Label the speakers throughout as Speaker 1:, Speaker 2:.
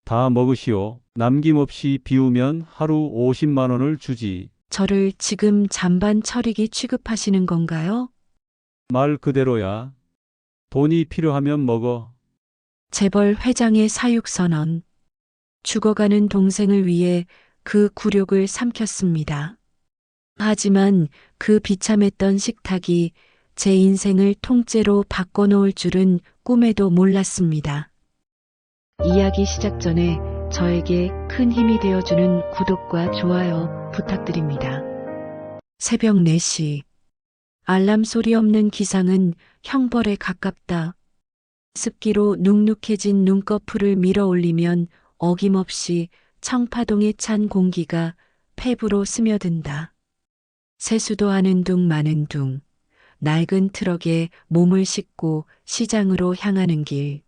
Speaker 1: 다 먹으시오. 남김없이 비우면 하루 50만 원을 주지.
Speaker 2: 저를 지금 잔반 처리기 취급하시는 건가요?
Speaker 1: 말 그대로야. 돈이 필요하면 먹어.
Speaker 2: 재벌 회장의 사육선언. 죽어가는 동생을 위해 그 굴욕을 삼켰습니다. 하지만 그 비참했던 식탁이 제 인생을 통째로 바꿔놓을 줄은 꿈에도 몰랐습니다. 이야기 시작 전에 저에게 큰 힘이 되어주는 구독과 좋아요 부탁드립니다. 새벽 4시. 알람 소리 없는 기상은 형벌에 가깝다. 습기로 눅눅해진 눈꺼풀을 밀어 올리면 어김없이 청파동에 찬 공기가 폐부로 스며든다. 세수도 하는 둥 마는 둥, 낡은 트럭에 몸을 싣고 시장으로 향하는 길.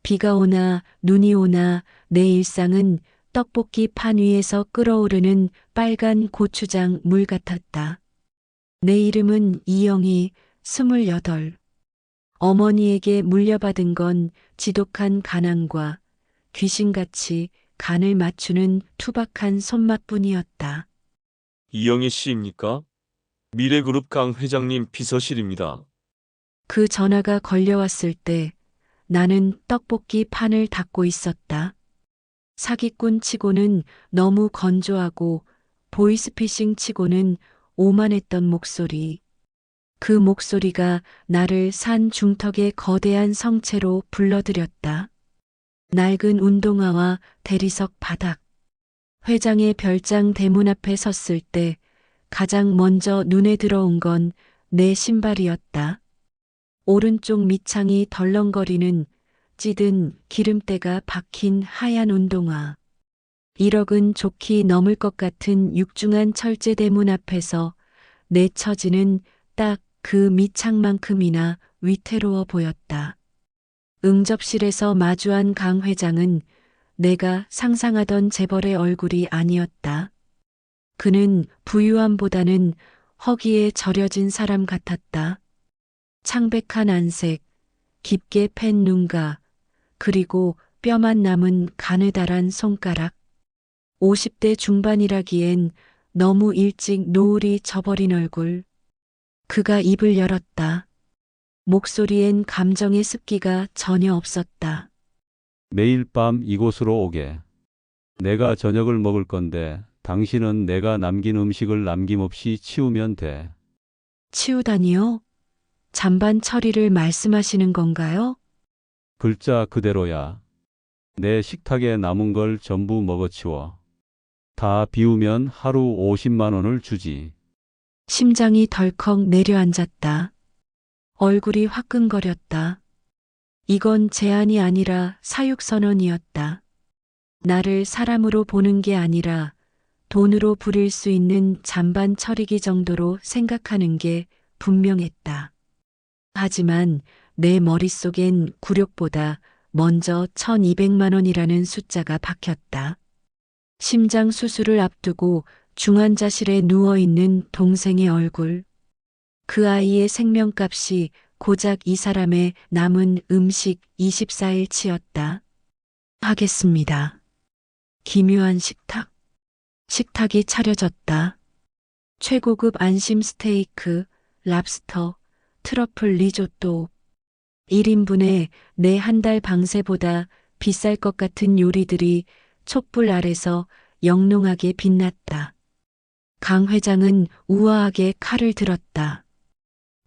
Speaker 2: 비가 오나 눈이 오나 내 일상은 떡볶이 판 위에서 끓어오르는 빨간 고추장 물 같았다. 내 이름은 이영희, 28. 어머니에게 물려받은 건 지독한 가난과 귀신같이 간을 맞추는 투박한 손맛뿐이었다.
Speaker 3: 이영희 씨입니까? 미래그룹 강 회장님 비서실입니다.
Speaker 2: 그 전화가 걸려왔을 때 나는 떡볶이 판을 닫고 있었다. 사기꾼 치고는 너무 건조하고 보이스피싱 치고는 오만했던 목소리. 그 목소리가 나를 산 중턱의 거대한 성체로 불러들였다. 낡은 운동화와 대리석 바닥. 회장의 별장 대문 앞에 섰을 때 가장 먼저 눈에 들어온 건 내 신발이었다. 오른쪽 밑창이 덜렁거리는 찌든 기름때가 박힌 하얀 운동화. 1억은 좋게 넘을 것 같은 육중한 철제 대문 앞에서 내 처지는 딱 그 밑창만큼이나 위태로워 보였다. 응접실에서 마주한 강 회장은 내가 상상하던 재벌의 얼굴이 아니었다. 그는 부유함보다는 허기에 절여진 사람 같았다. 창백한 안색, 깊게 팬 눈가, 그리고 뼈만 남은 가느다란 손가락. 50대 중반이라기엔 너무 일찍 노을이 져버린 얼굴. 그가 입을 열었다. 목소리엔 감정의 습기가 전혀 없었다.
Speaker 1: 매일 밤 이곳으로 오게. 내가 저녁을 먹을 건데 당신은 내가 남긴 음식을 남김없이 치우면 돼.
Speaker 2: 치우다니요? 잔반 처리를 말씀하시는 건가요?
Speaker 1: 글자 그대로야. 내 식탁에 남은 걸 전부 먹어치워. 다 비우면 하루 50만 원을 주지.
Speaker 2: 심장이 덜컥 내려앉았다. 얼굴이 화끈거렸다. 이건 제안이 아니라 사육선언이었다. 나를 사람으로 보는 게 아니라 돈으로 부릴 수 있는 잔반 처리기 정도로 생각하는 게 분명했다. 하지만 내 머릿속엔 굴욕보다 먼저 1200만 원이라는 숫자가 박혔다. 심장 수술을 앞두고 중환자실에 누워있는 동생의 얼굴. 그 아이의 생명값이 고작 이 사람의 남은 음식 24일치였다. 하겠습니다. 기묘한 식탁. 식탁이 차려졌다. 최고급 안심 스테이크, 랍스터, 트러플 리조또. 1인분에 내 한 달 방세보다 비쌀 것 같은 요리들이 촛불 아래서 영롱하게 빛났다. 강 회장은 우아하게 칼을 들었다.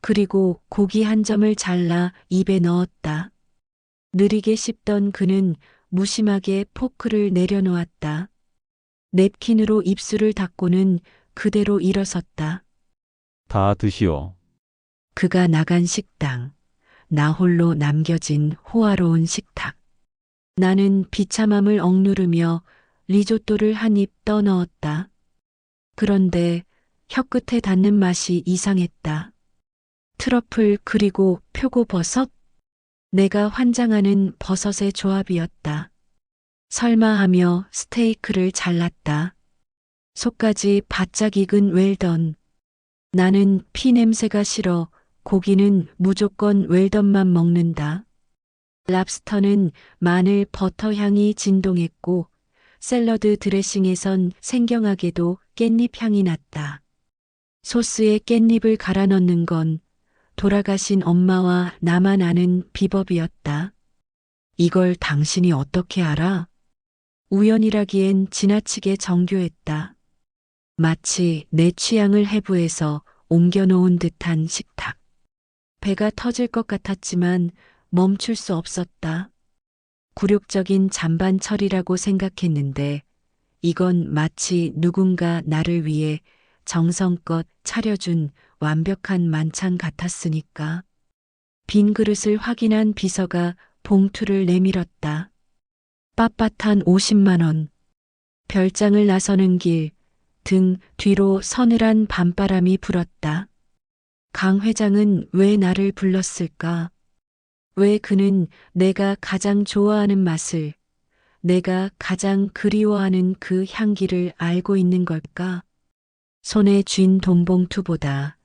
Speaker 2: 그리고 고기 한 점을 잘라 입에 넣었다. 느리게 씹던 그는 무심하게 포크를 내려놓았다. 냅킨으로 입술을 닦고는 그대로 일어섰다.
Speaker 1: 다 드시오.
Speaker 2: 그가 나간 식당. 나 홀로 남겨진 호화로운 식탁. 나는 비참함을 억누르며 리조또를 한 입 떠넣었다. 그런데 혀끝에 닿는 맛이 이상했다. 트러플 그리고 표고버섯? 내가 환장하는 버섯의 조합이었다. 설마 하며 스테이크를 잘랐다. 속까지 바짝 익은 웰던. 나는 피 냄새가 싫어 고기는 무조건 웰던만 먹는다. 랍스터는 마늘 버터 향이 진동했고 샐러드 드레싱에선 생경하게도 깻잎 향이 났다. 소스에 깻잎을 갈아 넣는 건 돌아가신 엄마와 나만 아는 비법이었다. 이걸 당신이 어떻게 알아? 우연이라기엔 지나치게 정교했다. 마치 내 취향을 해부해서 옮겨놓은 듯한 식탁. 배가 터질 것 같았지만 멈출 수 없었다. 굴욕적인 잔반 처리라고 생각했는데 이건 마치 누군가 나를 위해 정성껏 차려준 완벽한 만찬 같았으니까. 빈 그릇을 확인한 비서가 봉투를 내밀었다. 빳빳한 50만 원. 별장을 나서는 길, 등 뒤로 서늘한 밤바람이 불었다. 강 회장은 왜 나를 불렀을까? 왜 그는 내가 가장 좋아하는 맛을, 내가 가장 그리워하는 그 향기를 알고 있는 걸까? 손에 쥔 돈봉투보다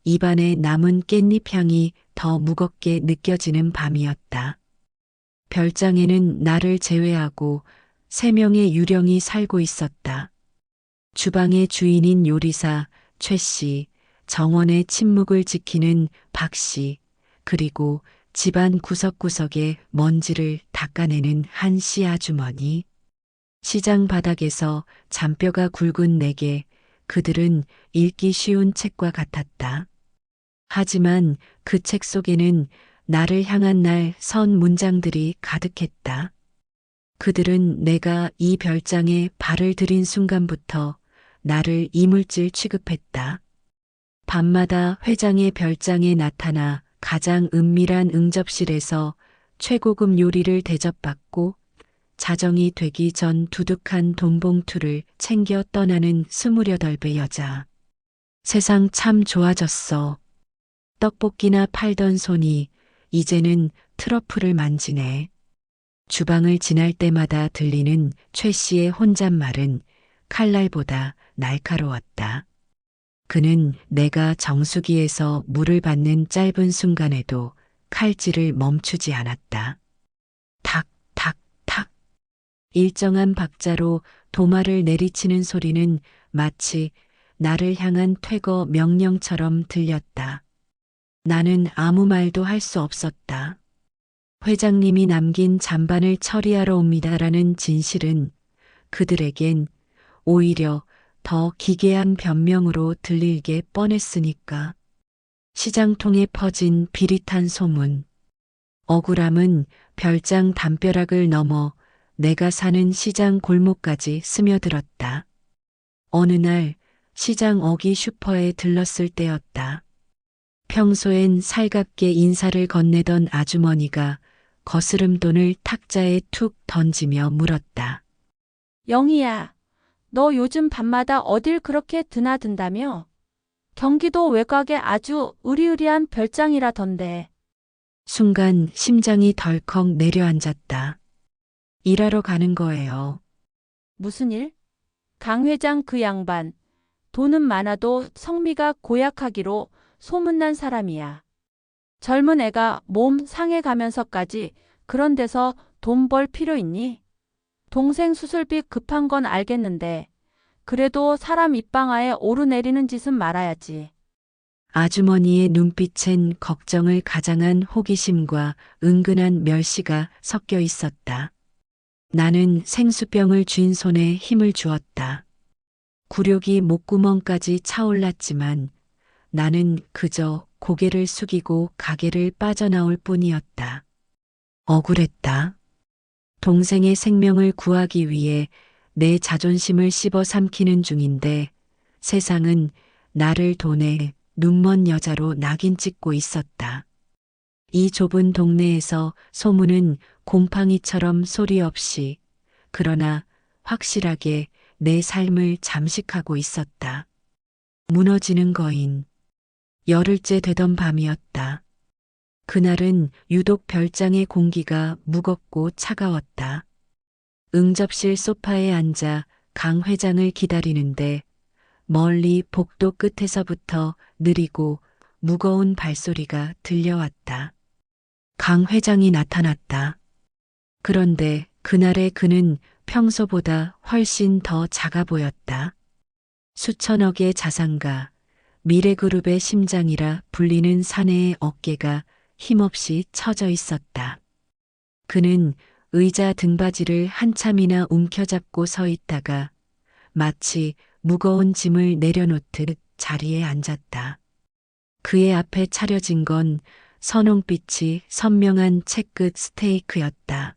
Speaker 2: 입안에 남은 깻잎 향이 더 무겁게 느껴지는 밤이었다. 별장에는 나를 제외하고 3명의 유령이 살고 있었다. 주방의 주인인 요리사 최 씨, 정원의 침묵을 지키는 박 씨, 그리고 집안 구석구석에 먼지를 닦아내는 한 씨 아주머니. 시장 바닥에서 잔뼈가 굵은 내게 그들은 읽기 쉬운 책과 같았다. 하지만 그 책 속에는 나를 향한 날 선 문장들이 가득했다. 그들은 내가 이 별장에 발을 들인 순간부터 나를 이물질 취급했다. 밤마다 회장의 별장에 나타나 가장 은밀한 응접실에서 최고급 요리를 대접받고 자정이 되기 전 두둑한 돈봉투를 챙겨 떠나는 28배 여자. 세상 참 좋아졌어. 떡볶이나 팔던 손이 이제는 트러플을 만지네. 주방을 지날 때마다 들리는 최 씨의 혼잣말은 칼날보다 날카로웠다. 그는 내가 정수기에서 물을 받는 짧은 순간에도 칼질을 멈추지 않았다. 탁, 탁, 탁. 일정한 박자로 도마를 내리치는 소리는 마치 나를 향한 퇴거 명령처럼 들렸다. 나는 아무 말도 할 수 없었다. 회장님이 남긴 잔반을 처리하러 옵니다라는 진실은 그들에겐 오히려 더 기괴한 변명으로 들리게 뻔했으니까. 시장통에 퍼진 비릿한 소문. 억울함은 별장 담벼락을 넘어 내가 사는 시장 골목까지 스며들었다. 어느 날 시장 어기 슈퍼에 들렀을 때였다. 평소엔 살갑게 인사를 건네던 아주머니가 거스름 돈을 탁자에 툭 던지며 물었다.
Speaker 4: 영희야, 너 요즘 밤마다 어딜 그렇게 드나든다며? 경기도 외곽에 아주 으리으리한 별장이라던데.
Speaker 2: 순간 심장이 덜컥 내려앉았다. 일하러 가는 거예요.
Speaker 4: 무슨 일? 강 회장 그 양반. 돈은 많아도 성미가 고약하기로 소문난 사람이야. 젊은 애가 몸 상해가면서까지 그런 데서 돈 벌 필요 있니? 동생 수술비 급한 건 알겠는데 그래도 사람 입방아에 오르내리는 짓은 말아야지.
Speaker 2: 아주머니의 눈빛엔 걱정을 가장한 호기심과 은근한 멸시가 섞여 있었다. 나는 생수병을 쥔 손에 힘을 주었다. 굴욕이 목구멍까지 차올랐지만 나는 그저 고개를 숙이고 가게를 빠져나올 뿐이었다. 억울했다. 동생의 생명을 구하기 위해 내 자존심을 씹어 삼키는 중인데 세상은 나를 돈에 눈먼 여자로 낙인 찍고 있었다. 이 좁은 동네에서 소문은 곰팡이처럼 소리 없이 그러나 확실하게 내 삶을 잠식하고 있었다. 무너지는 거인. 열흘째 되던 밤이었다. 그날은 유독 별장의 공기가 무겁고 차가웠다. 응접실 소파에 앉아 강 회장을 기다리는데 멀리 복도 끝에서부터 느리고 무거운 발소리가 들려왔다. 강 회장이 나타났다. 그런데 그날의 그는 평소보다 훨씬 더 작아 보였다. 수천억의 자산가, 미래그룹의 심장이라 불리는 사내의 어깨가 힘없이 처져 있었다. 그는 의자 등받이를 한참이나 움켜잡고 서 있다가 마치 무거운 짐을 내려놓듯 자리에 앉았다. 그의 앞에 차려진 건 선홍빛이 선명한 채끝 스테이크였다.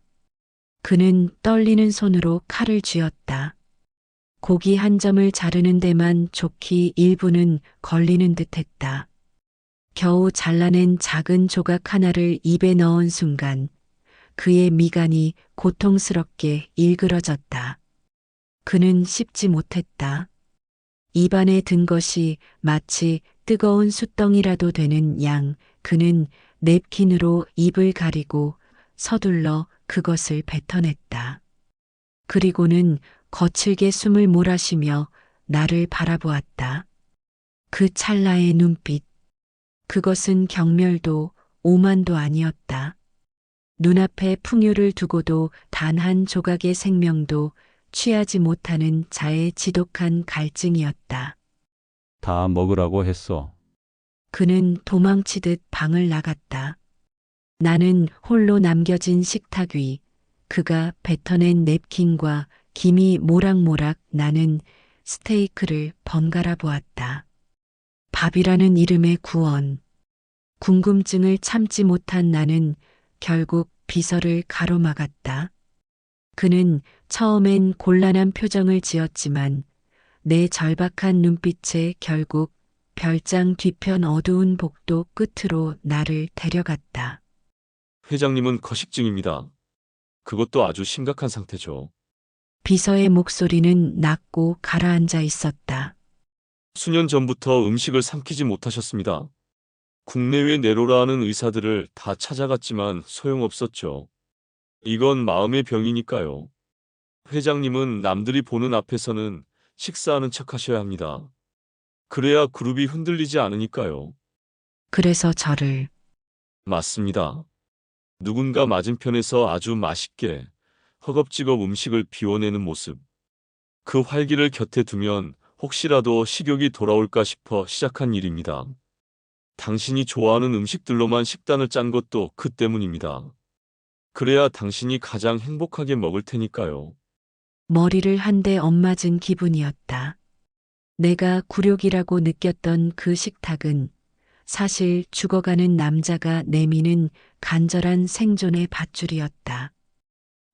Speaker 2: 그는 떨리는 손으로 칼을 쥐었다. 고기 한 점을 자르는 데만 좋게 1분은 걸리는 듯했다. 겨우 잘라낸 작은 조각 하나를 입에 넣은 순간 그의 미간이 고통스럽게 일그러졌다. 그는 씹지 못했다. 입안에 든 것이 마치 뜨거운 숯덩이라도 되는 양 그는 냅킨으로 입을 가리고 서둘러 그것을 뱉어냈다. 그리고는 거칠게 숨을 몰아쉬며 나를 바라보았다. 그 찰나의 눈빛. 그것은 경멸도 오만도 아니었다. 눈앞에 풍요를 두고도 단 한 조각의 생명도 취하지 못하는 자의 지독한 갈증이었다.
Speaker 1: 다 먹으라고 했어.
Speaker 2: 그는 도망치듯 방을 나갔다. 나는 홀로 남겨진 식탁 위, 그가 뱉어낸 냅킨과 김이 모락모락 나는 스테이크를 번갈아 보았다. 밥이라는 이름의 구원. 궁금증을 참지 못한 나는 결국 비서를 가로막았다. 그는 처음엔 곤란한 표정을 지었지만 내 절박한 눈빛에 결국 별장 뒤편 어두운 복도 끝으로 나를 데려갔다.
Speaker 3: 회장님은 거식증입니다. 그것도 아주 심각한 상태죠.
Speaker 2: 비서의 목소리는 낮고 가라앉아 있었다.
Speaker 3: 수년 전부터 음식을 삼키지 못하셨습니다. 국내외 내로라 하는 의사들을 다 찾아갔지만 소용없었죠. 이건 마음의 병이니까요. 회장님은 남들이 보는 앞에서는 식사하는 척 하셔야 합니다. 그래야 그룹이 흔들리지 않으니까요.
Speaker 2: 그래서 저를
Speaker 3: 맞습니다. 누군가 맞은편에서 아주 맛있게 허겁지겁 음식을 비워내는 모습. 그 활기를 곁에 두면 혹시라도 식욕이 돌아올까 싶어 시작한 일입니다. 당신이 좋아하는 음식들로만 식단을 짠 것도 그 때문입니다. 그래야 당신이 가장 행복하게 먹을 테니까요.
Speaker 2: 머리를 한 대 엇맞은 기분이었다. 내가 굴욕이라고 느꼈던 그 식탁은 사실 죽어가는 남자가 내미는 간절한 생존의 밧줄이었다.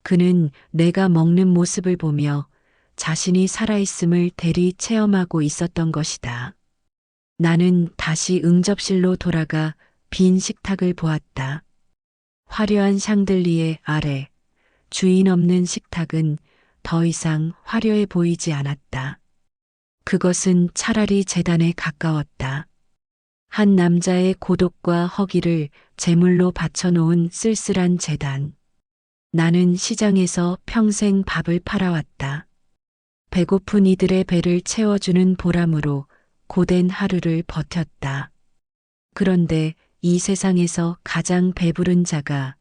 Speaker 2: 그는 내가 먹는 모습을 보며 자신이 살아있음을 대리 체험하고 있었던 것이다. 나는 다시 응접실로 돌아가 빈 식탁을 보았다. 화려한 샹들리에 아래 주인 없는 식탁은 더 이상 화려해 보이지 않았다. 그것은 차라리 재단에 가까웠다. 한 남자의 고독과 허기를 제물로 바쳐놓은 쓸쓸한 재단. 나는 시장에서 평생 밥을 팔아왔다. 배고픈 이들의 배를 채워주는 보람으로 고된 하루를 버텼다. 그런데 이 세상에서 가장 배부른 자가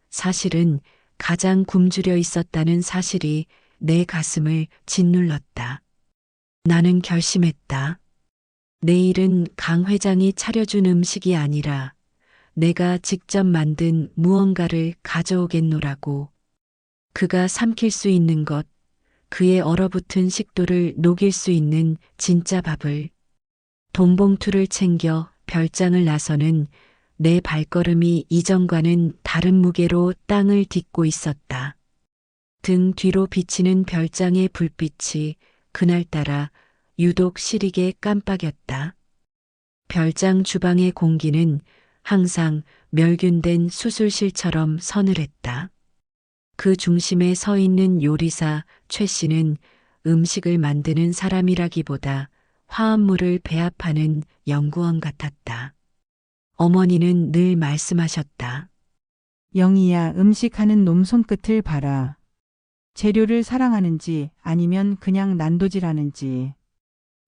Speaker 2: 사실은 가장 굶주려 있었다는 사실이 내 가슴을 짓눌렀다. 나는 결심했다. 내일은 강 회장이 차려준 음식이 아니라 내가 직접 만든 무언가를 가져오겠노라고. 그가 삼킬 수 있는 것, 그의 얼어붙은 식도를 녹일 수 있는 진짜 밥을. 돈봉투를 챙겨 별장을 나서는 내 발걸음이 이전과는 다른 무게로 땅을 딛고 있었다. 등 뒤로 비치는 별장의 불빛이 그날따라 유독 시리게 깜빡였다. 별장 주방의 공기는 항상 멸균된 수술실처럼 서늘했다. 그 중심에 서 있는 요리사 최 씨는 음식을 만드는 사람이라기보다 화합물을 배합하는 연구원 같았다. 어머니는 늘 말씀하셨다.
Speaker 5: 영희야, 음식하는 놈 손끝을 봐라. 재료를 사랑하는지 아니면 그냥 난도질하는지.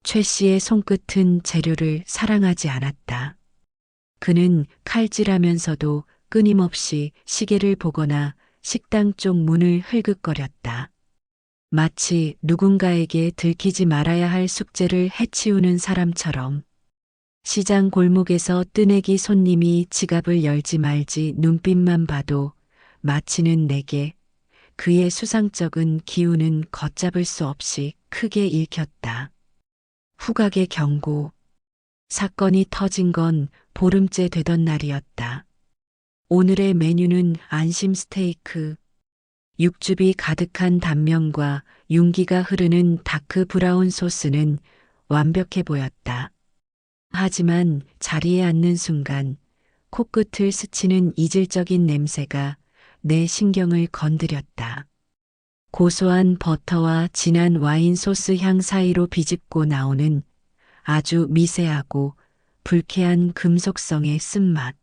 Speaker 2: 최 씨의 손끝은 재료를 사랑하지 않았다. 그는 칼질하면서도 끊임없이 시계를 보거나 식당 쪽 문을 흘긋거렸다. 마치 누군가에게 들키지 말아야 할 숙제를 해치우는 사람처럼. 시장 골목에서 뜨내기 손님이 지갑을 열지 말지 눈빛만 봐도 마치는 내게 그의 수상쩍은 기운은 걷잡을 수 없이 크게 읽혔다. 후각의 경고. 사건이 터진 건 보름째 되던 날이었다. 오늘의 메뉴는 안심 스테이크. 육즙이 가득한 단면과 윤기가 흐르는 다크 브라운 소스는 완벽해 보였다. 하지만 자리에 앉는 순간 코끝을 스치는 이질적인 냄새가 내 신경을 건드렸다. 고소한 버터와 진한 와인 소스 향 사이로 비집고 나오는 아주 미세하고 불쾌한 금속성의 쓴맛.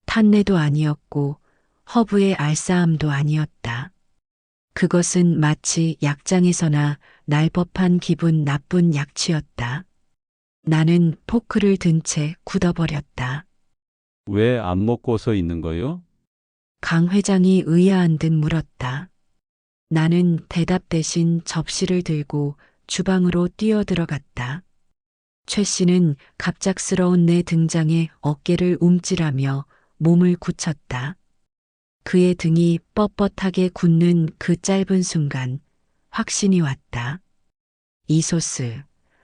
Speaker 2: 탄내도 아니었고 허브의 알싸함도 아니었다. 그것은 마치 약장에서나 날 법한 기분 나쁜 약취였다. 나는 포크를 든 채 굳어버렸다.
Speaker 1: 왜 안 먹고서 있는 거요?
Speaker 2: 강 회장이 의아한 듯 물었다. 나는 대답 대신 접시를 들고 주방으로 뛰어들어갔다. 최 씨는 갑작스러운 내 등장에 어깨를 움찔하며 몸을 굳혔다. 그의 등이 뻣뻣하게 굳는 그 짧은 순간 확신이 왔다. 이 소스,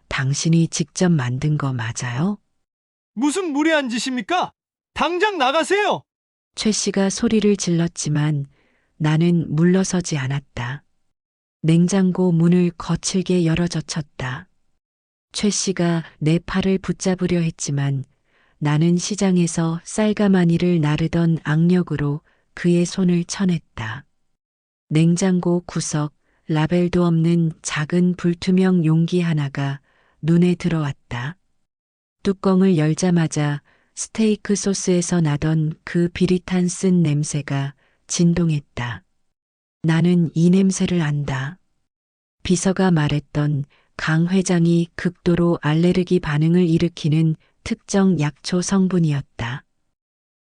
Speaker 2: 당신이 직접 만든 거 맞아요?
Speaker 6: 무슨 무례한 짓입니까? 당장 나가세요!
Speaker 2: 최 씨가 소리를 질렀지만 나는 물러서지 않았다. 냉장고 문을 거칠게 열어젖혔다. 최 씨가 내 팔을 붙잡으려 했지만 나는 시장에서 쌀가마니를 나르던 악력으로 그의 손을 쳐냈다. 냉장고 구석, 라벨도 없는 작은 불투명 용기 하나가 눈에 들어왔다. 뚜껑을 열자마자 스테이크 소스에서 나던 그 비릿한 쓴 냄새가 진동했다. 나는 이 냄새를 안다. 비서가 말했던 강 회장이 극도로 알레르기 반응을 일으키는 특정 약초 성분이었다.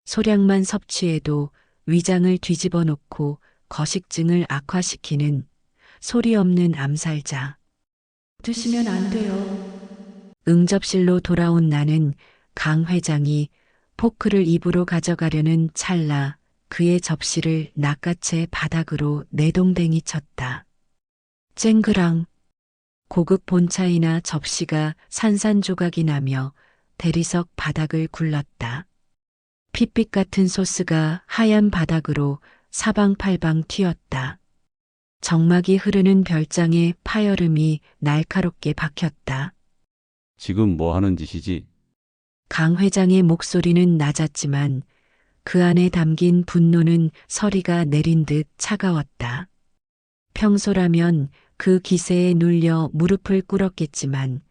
Speaker 2: 소량만 섭취해도 위장을 뒤집어 놓고 거식증을 악화시키는 소리 없는 암살자. 드시면 안 돼요. 응접실로 돌아온 나는 강 회장이 포크를 입으로 가져가려는 찰나 그의 접시를 낚아채 바닥으로 내동댕이 쳤다. 쨍그랑. 고급 본차이나 접시가 산산조각이 나며 대리석 바닥을 굴렀다. 핏빛 같은 소스가 하얀 바닥으로 사방팔방 튀었다. 정막이 흐르는 별장에 파여름이 날카롭게 박혔다.
Speaker 1: 지금 뭐 하는 짓이지?
Speaker 2: 강 회장의 목소리는 낮았지만 그 안에 담긴 분노는 서리가 내린 듯 차가웠다. 평소라면 그 기세에 눌려 무릎을 꿇었겠지만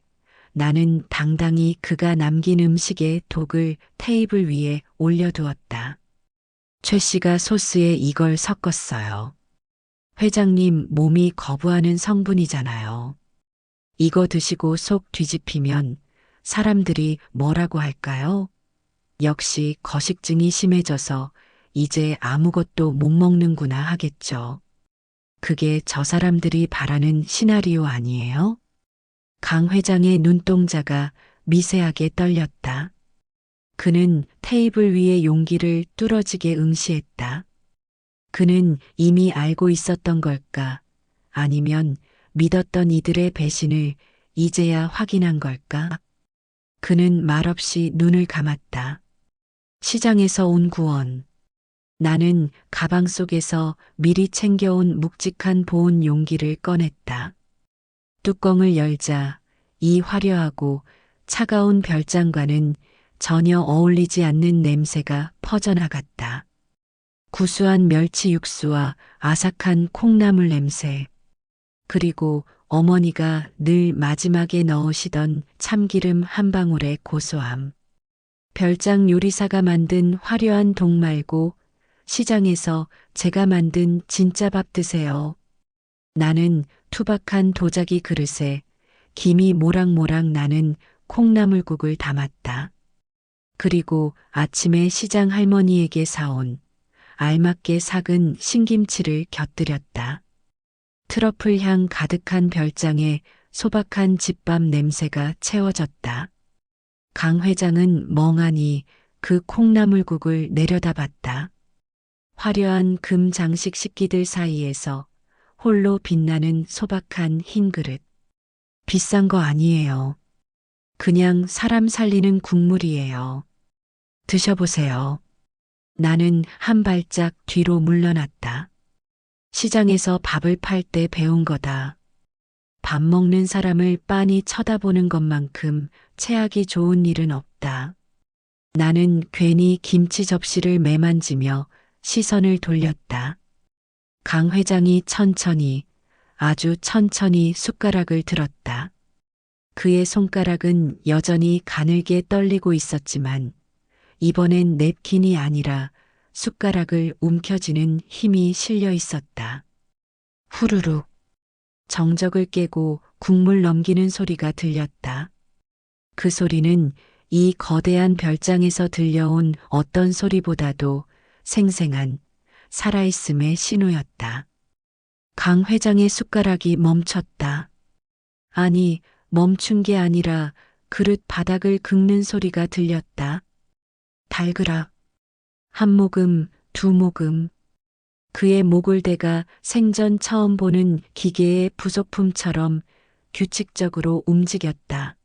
Speaker 2: 나는 당당히 그가 남긴 음식의 독을 테이블 위에 올려두었다. 최 씨가 소스에 이걸 섞었어요. 회장님 몸이 거부하는 성분이잖아요. 이거 드시고 속 뒤집히면 사람들이 뭐라고 할까요? 역시 거식증이 심해져서 이제 아무것도 못 먹는구나 하겠죠. 그게 저 사람들이 바라는 시나리오 아니에요? 강 회장의 눈동자가 미세하게 떨렸다. 그는 테이블 위의 용기를 뚫어지게 응시했다. 그는 이미 알고 있었던 걸까? 아니면 믿었던 이들의 배신을 이제야 확인한 걸까? 그는 말없이 눈을 감았다. 시장에서 온 구원. 나는 가방 속에서 미리 챙겨온 묵직한 보온 용기를 꺼냈다. 뚜껑을 열자 이 화려하고 차가운 별장과는 전혀 어울리지 않는 냄새가 퍼져나갔다. 구수한 멸치 육수와 아삭한 콩나물 냄새, 그리고 어머니가 늘 마지막에 넣으시던 참기름 한 방울의 고소함. 별장 요리사가 만든 화려한 독 말고 시장에서 제가 만든 진짜 밥 드세요. 나는 투박한 도자기 그릇에 김이 모락모락 나는 콩나물국을 담았다. 그리고 아침에 시장 할머니에게 사온 알맞게 삭은 신김치를 곁들였다. 트러플 향 가득한 별장에 소박한 집밥 냄새가 채워졌다. 강 회장은 멍하니 그 콩나물국을 내려다봤다. 화려한 금 장식 식기들 사이에서 홀로 빛나는 소박한 흰 그릇. 비싼 거 아니에요. 그냥 사람 살리는 국물이에요. 드셔보세요. 나는 한 발짝 뒤로 물러났다. 시장에서 밥을 팔 때 배운 거다. 밥 먹는 사람을 빤히 쳐다보는 것만큼 체하기 좋은 일은 없다. 나는 괜히 김치 접시를 매만지며 시선을 돌렸다. 강 회장이 천천히, 아주 천천히 숟가락을 들었다. 그의 손가락은 여전히 가늘게 떨리고 있었지만 이번엔 냅킨이 아니라 숟가락을 움켜쥐는 힘이 실려 있었다. 후루룩. 정적을 깨고 국물 넘기는 소리가 들렸다. 그 소리는 이 거대한 별장에서 들려온 어떤 소리보다도 생생한 살아있음의 신호였다. 강 회장의 숟가락이 멈췄다. 아니, 멈춘 게 아니라 그릇 바닥을 긁는 소리가 들렸다. 달그락. 한 모금, 두 모금. 그의 목을대가 생전 처음 보는 기계의 부속품처럼 규칙적으로 움직였다.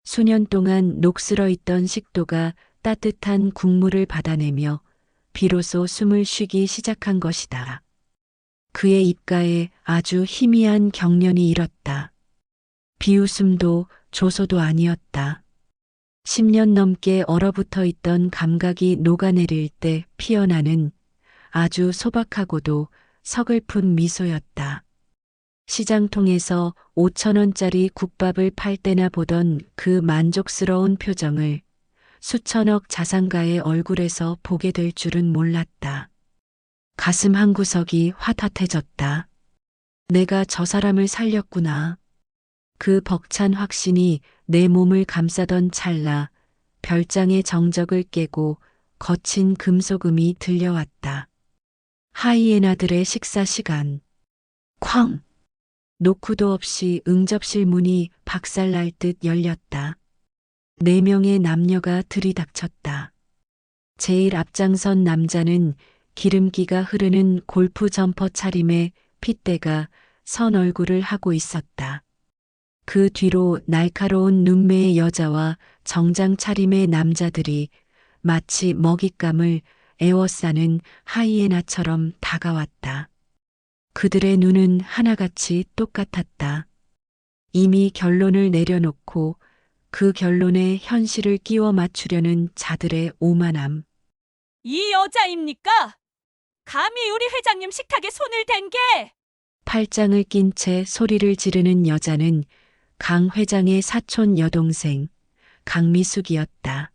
Speaker 2: 수년 동안 녹슬어 있던 식도가 따뜻한 국물을 받아내며 비로소 숨을 쉬기 시작한 것이다. 그의 입가에 아주 희미한 경련이 일었다. 비웃음도 조소도 아니었다. 10년 넘게 얼어붙어 있던 감각이 녹아내릴 때 피어나는 아주 소박하고도 서글픈 미소였다. 시장통에서 5,000원짜리 국밥을 팔 때나 보던 그 만족스러운 표정을 수천억 자산가의 얼굴에서 보게 될 줄은 몰랐다. 가슴 한구석이 화탓해졌다. 내가 저 사람을 살렸구나. 그 벅찬 확신이 내 몸을 감싸던 찰나 별장의 정적을 깨고 거친 금소금이 들려왔다. 하이에나들의 식사 시간. 쾅! 노크도 없이 응접실 문이 박살날 듯 열렸다. 4명의 남녀가 들이닥쳤다. 제일 앞장선 남자는 기름기가 흐르는 골프 점퍼 차림에 핏대가 선 얼굴을 하고 있었다. 그 뒤로 날카로운 눈매의 여자와 정장 차림의 남자들이 마치 먹잇감을 에워싸는 하이에나처럼 다가왔다. 그들의 눈은 하나같이 똑같았다. 이미 결론을 내려놓고 그 결론에 현실을 끼워 맞추려는 자들의 오만함.
Speaker 4: 이 여자입니까? 감히 우리 회장님 식탁에 손을 댄 게!
Speaker 2: 팔짱을 낀 채 소리를 지르는 여자는 강 회장의 사촌 여동생 강미숙이었다.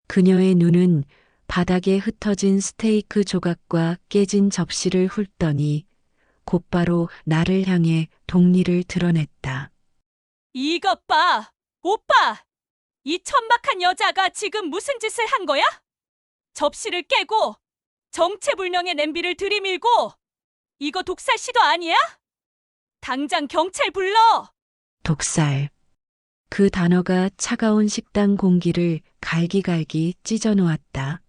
Speaker 2: 그녀의 눈은 바닥에 흩어진 스테이크 조각과 깨진 접시를 훑더니 곧바로 나를 향해 동리를 드러냈다.
Speaker 4: 이것 봐! 오빠! 이 천박한 여자가 지금 무슨 짓을 한 거야? 접시를 깨고 정체불명의 냄비를 들이밀고 이거 독살 시도 아니야? 당장 경찰 불러!
Speaker 2: 독살. 그 단어가 차가운 식당 공기를 갈기갈기 찢어놓았다.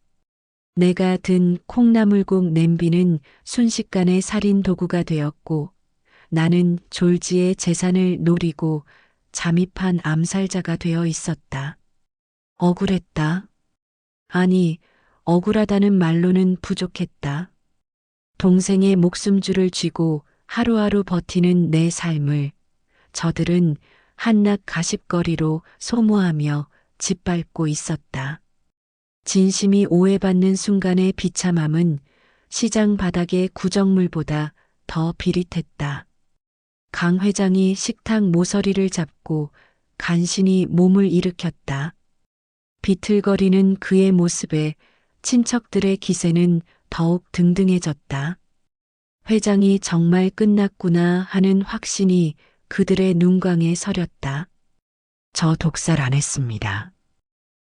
Speaker 2: 내가 든 콩나물국 냄비는 순식간에 살인 도구가 되었고 나는 졸지의 재산을 노리고 잠입한 암살자가 되어 있었다. 억울했다. 아니, 억울하다는 말로는 부족했다. 동생의 목숨줄을 쥐고 하루하루 버티는 내 삶을 저들은 한낱 가십거리로 소모하며 짓밟고 있었다. 진심이 오해받는 순간의 비참함은 시장 바닥의 구정물보다 더 비릿했다. 강 회장이 식탁 모서리를 잡고 간신히 몸을 일으켰다. 비틀거리는 그의 모습에 친척들의 기세는 더욱 등등해졌다. 회장이 정말 끝났구나 하는 확신이 그들의 눈광에 서렸다. 저 독살 안 했습니다.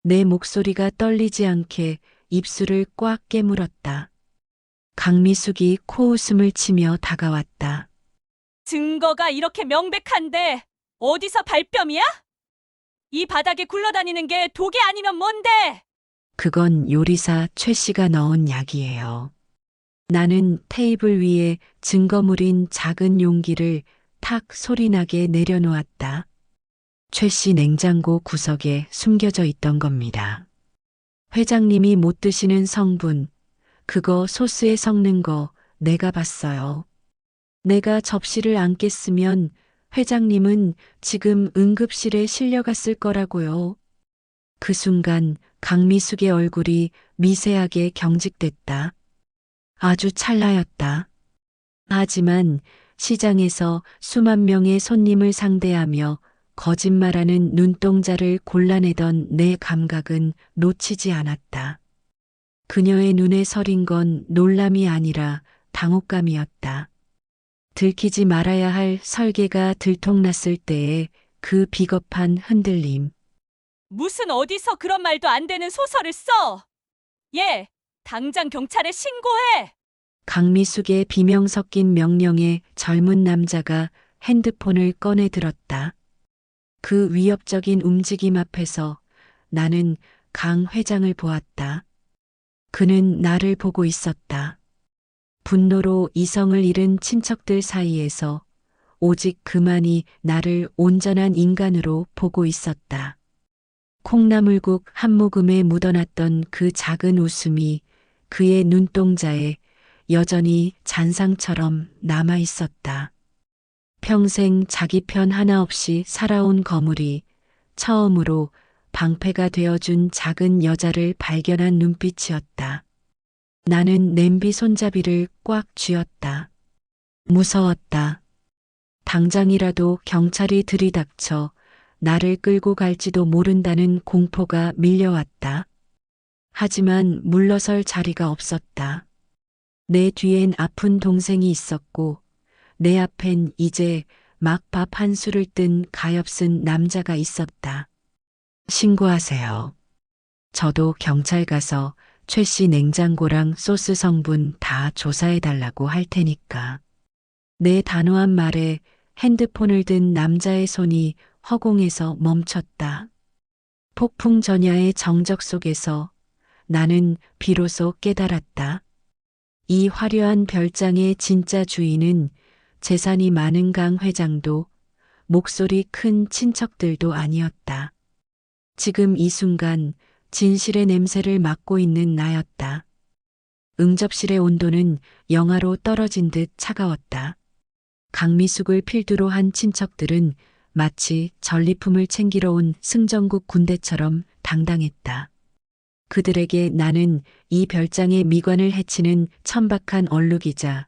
Speaker 2: 내 목소리가 떨리지 않게 입술을 꽉 깨물었다. 강미숙이 코웃음을 치며 다가왔다.
Speaker 7: 증거가 이렇게 명백한데 어디서 발뺌이야? 이 바닥에 굴러다니는 게 독이 아니면 뭔데?
Speaker 2: 그건 요리사 최 씨가 넣은 약이에요. 나는 테이블 위에 증거물인 작은 용기를 탁 소리나게 내려놓았다. 최 씨 냉장고 구석에 숨겨져 있던 겁니다. 회장님이 못 드시는 성분, 그거 소스에 섞는 거 내가 봤어요. 내가 접시를 안 깼으면 회장님은 지금 응급실에 실려갔을 거라고요. 그 순간 강미숙의 얼굴이 미세하게 경직됐다. 아주 찰나였다. 하지만 시장에서 수만 명의 손님을 상대하며 거짓말하는 눈동자를 골라내던 내 감각은 놓치지 않았다. 그녀의 눈에 서린 건 놀람이 아니라 당혹감이었다. 들키지 말아야 할 설계가 들통났을 때의 그 비겁한 흔들림.
Speaker 7: 무슨 어디서 그런 말도 안 되는 소설을 써? 얘, 당장 경찰에 신고해!
Speaker 2: 강미숙의 비명 섞인 명령에 젊은 남자가 핸드폰을 꺼내 들었다. 그 위협적인 움직임 앞에서 나는 강 회장을 보았다. 그는 나를 보고 있었다. 분노로 이성을 잃은 친척들 사이에서 오직 그만이 나를 온전한 인간으로 보고 있었다. 콩나물국 한 모금에 묻어났던 그 작은 웃음이 그의 눈동자에 여전히 잔상처럼 남아 있었다. 평생 자기 편 하나 없이 살아온 거물이 처음으로 방패가 되어준 작은 여자를 발견한 눈빛이었다. 나는 냄비 손잡이를 꽉 쥐었다. 무서웠다. 당장이라도 경찰이 들이닥쳐 나를 끌고 갈지도 모른다는 공포가 밀려왔다. 하지만 물러설 자리가 없었다. 내 뒤엔 아픈 동생이 있었고 내 앞엔 이제 막 밥 한 술을 뜬 가엾은 남자가 있었다. 신고하세요. 저도 경찰 가서 최 씨 냉장고랑 소스 성분 다 조사해달라고 할 테니까. 내 단호한 말에 핸드폰을 든 남자의 손이 허공에서 멈췄다. 폭풍 전야의 정적 속에서 나는 비로소 깨달았다. 이 화려한 별장의 진짜 주인은 재산이 많은 강 회장도 목소리 큰 친척들도 아니었다. 지금 이 순간 진실의 냄새를 맡고 있는 나였다. 응접실의 온도는 영하로 떨어진 듯 차가웠다. 강미숙을 필두로 한 친척들은 마치 전리품을 챙기러 온 승전국 군대처럼 당당했다. 그들에게 나는 이 별장의 미관을 해치는 천박한 얼룩이자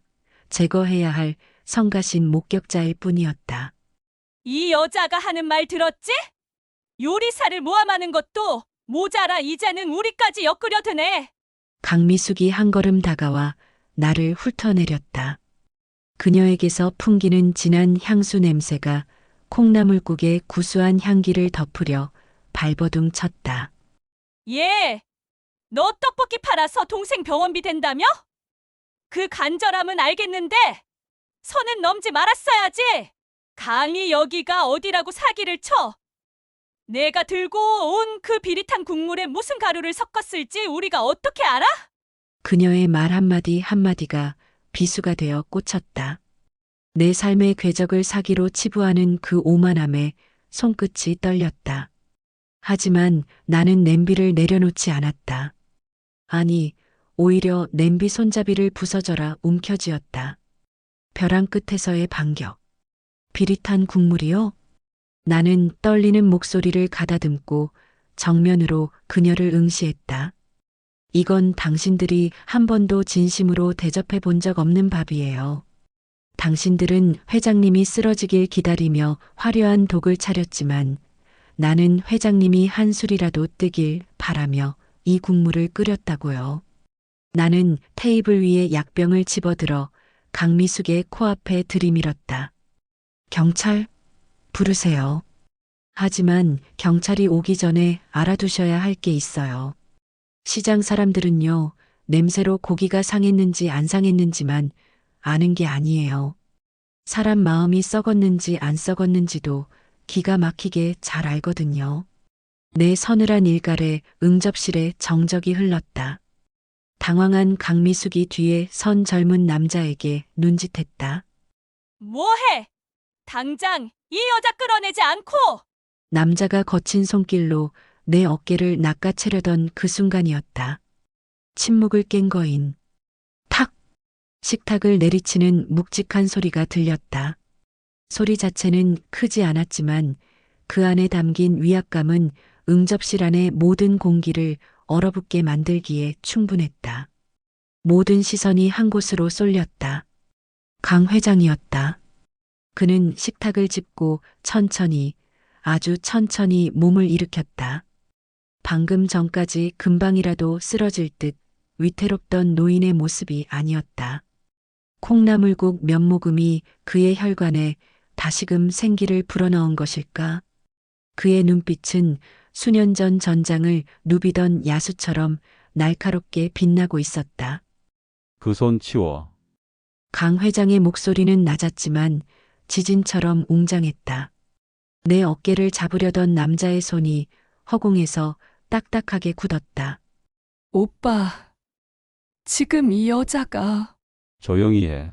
Speaker 2: 제거해야 할 성가신 목격자일 뿐이었다.
Speaker 7: 이 여자가 하는 말 들었지? 요리사를 모함하는 것도 모자라 이제는 우리까지 엮으려 드네.
Speaker 2: 강미숙이 한 걸음 다가와 나를 훑어내렸다. 그녀에게서 풍기는 진한 향수 냄새가 콩나물국의 구수한 향기를 덮으려 발버둥 쳤다.
Speaker 7: 얘, 너 떡볶이 팔아서 동생 병원비 된다며? 그 간절함은 알겠는데 선은 넘지 말았어야지. 감히 여기가 어디라고 사기를 쳐. 내가 들고 온 그 비릿한 국물에 무슨 가루를 섞었을지 우리가 어떻게 알아?
Speaker 2: 그녀의 말 한마디 한마디가 비수가 되어 꽂혔다. 내 삶의 궤적을 사기로 치부하는 그 오만함에 손끝이 떨렸다. 하지만 나는 냄비를 내려놓지 않았다. 아니, 오히려 냄비 손잡이를 부서져라 움켜쥐었다. 벼랑 끝에서의 반격. 비릿한 국물이요? 나는 떨리는 목소리를 가다듬고 정면으로 그녀를 응시했다. 이건 당신들이 한 번도 진심으로 대접해 본 적 없는 밥이에요. 당신들은 회장님이 쓰러지길 기다리며 화려한 독을 차렸지만 나는 회장님이 한 술이라도 뜨길 바라며 이 국물을 끓였다고요. 나는 테이블 위에 약병을 집어들어 강미숙의 코앞에 들이밀었다. 경찰 부르세요. 하지만 경찰이 오기 전에 알아두셔야 할 게 있어요. 시장 사람들은요, 냄새로 고기가 상했는지 안 상했는지만 아는 게 아니에요. 사람 마음이 썩었는지 안 썩었는지도 기가 막히게 잘 알거든요. 내 서늘한 일갈에 응접실에 정적이 흘렀다. 당황한 강미숙이 뒤에 선 젊은 남자에게 눈짓했다.
Speaker 7: 뭐해? 당장 이 여자 끌어내지 않고!
Speaker 2: 남자가 거친 손길로 내 어깨를 낚아채려던 그 순간이었다. 침묵을 깬 거인. 탁! 식탁을 내리치는 묵직한 소리가 들렸다. 소리 자체는 크지 않았지만 그 안에 담긴 위압감은 응접실 안의 모든 공기를 얼어붙게 만들기에 충분했다. 모든 시선이 한 곳으로 쏠렸다. 강 회장이었다. 그는 식탁을 짚고 천천히, 아주 천천히 몸을 일으켰다. 방금 전까지 금방이라도 쓰러질 듯 위태롭던 노인의 모습이 아니었다. 콩나물국 몇 모금이 그의 혈관에 다시금 생기를 불어넣은 것일까? 그의 눈빛은 수년 전 전장을 누비던 야수처럼 날카롭게 빛나고 있었다.
Speaker 1: 그 손 치워.
Speaker 2: 강 회장의 목소리는 낮았지만 지진처럼 웅장했다. 내 어깨를 잡으려던 남자의 손이 허공에서 딱딱하게 굳었다.
Speaker 8: 오빠, 지금 이 여자가
Speaker 1: 조용히 해.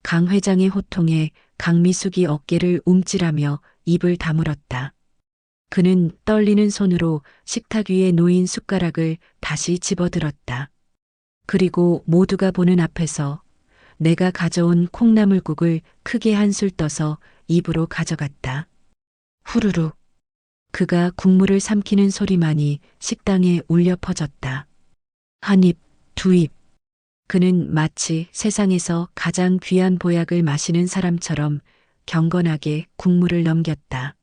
Speaker 2: 강 회장의 호통에 강미숙이 어깨를 움찔하며 입을 다물었다. 그는 떨리는 손으로 식탁 위에 놓인 숟가락을 다시 집어들었다. 그리고 모두가 보는 앞에서 내가 가져온 콩나물국을 크게 한술 떠서 입으로 가져갔다. 후루룩. 그가 국물을 삼키는 소리만이 식당에 울려 퍼졌다. 한 입, 두 입. 그는 마치 세상에서 가장 귀한 보약을 마시는 사람처럼 경건하게 국물을 넘겼다.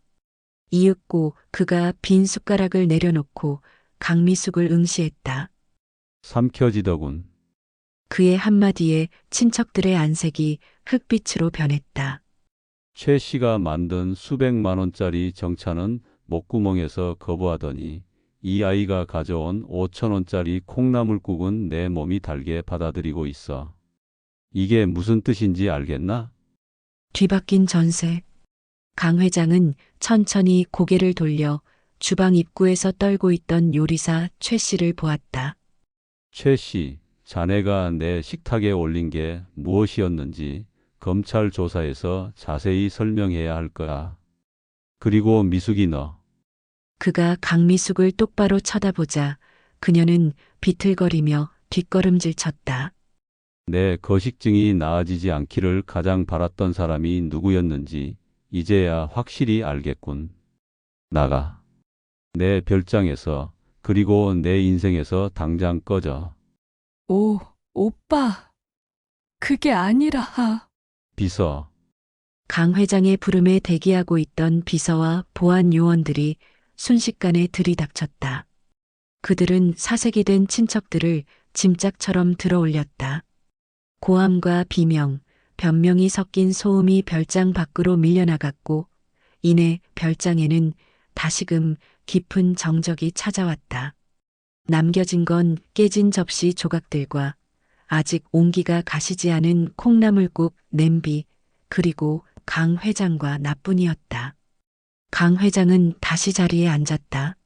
Speaker 2: 이윽고 그가 빈 숟가락을 내려놓고 강미숙을 응시했다.
Speaker 1: 삼켜지더군.
Speaker 2: 그의 한마디에 친척들의 안색이 흑빛으로 변했다.
Speaker 1: 최 씨가 만든 수백만 원짜리 정차는 목구멍에서 거부하더니 이 아이가 가져온 5천 원짜리 콩나물국은 내 몸이 달게 받아들이고 있어. 이게 무슨 뜻인지 알겠나?
Speaker 2: 뒤바뀐 전세. 강 회장은 천천히 고개를 돌려 주방 입구에서 떨고 있던 요리사 최 씨를 보았다.
Speaker 1: 최 씨, 자네가 내 식탁에 올린 게 무엇이었는지 검찰 조사에서 자세히 설명해야 할 거야. 그리고 미숙이 너.
Speaker 2: 그가 강미숙을 똑바로 쳐다보자 그녀는 비틀거리며 뒷걸음질 쳤다.
Speaker 1: 내 거식증이 나아지지 않기를 가장 바랐던 사람이 누구였는지 이제야 확실히 알겠군. 나가. 내 별장에서 그리고 내 인생에서 당장 꺼져.
Speaker 8: 오빠, 그게 아니라.
Speaker 1: 비서.
Speaker 2: 강 회장의 부름에 대기하고 있던 비서와 보안 요원들이 순식간에 들이닥쳤다. 그들은 사색이 된 친척들을 짐짝처럼 들어올렸다. 고함과 비명, 변명이 섞인 소음이 별장 밖으로 밀려나갔고 이내 별장에는 다시금 깊은 정적이 찾아왔다. 남겨진 건 깨진 접시 조각들과 아직 온기가 가시지 않은 콩나물국 냄비 그리고 강 회장과 나뿐이었다. 강 회장은 다시 자리에 앉았다.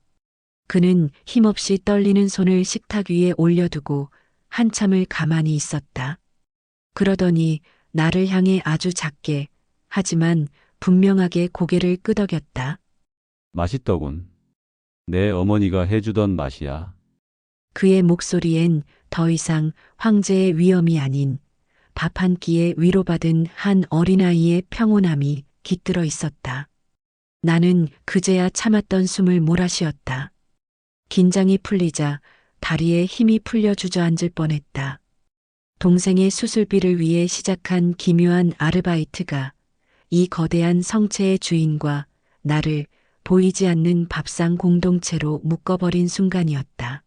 Speaker 2: 그는 힘없이 떨리는 손을 식탁 위에 올려두고 한참을 가만히 있었다. 그러더니 나를 향해 아주 작게 하지만 분명하게 고개를 끄덕였다.
Speaker 1: 맛있더군. 내 어머니가 해주던 맛이야.
Speaker 2: 그의 목소리엔 더 이상 황제의 위엄이 아닌 밥 한 끼에 위로받은 한 어린아이의 평온함이 깃들어 있었다. 나는 그제야 참았던 숨을 몰아쉬었다. 긴장이 풀리자 다리에 힘이 풀려 주저앉을 뻔했다. 동생의 수술비를 위해 시작한 기묘한 아르바이트가 이 거대한 성체의 주인과 나를 보이지 않는 밥상 공동체로 묶어버린 순간이었다.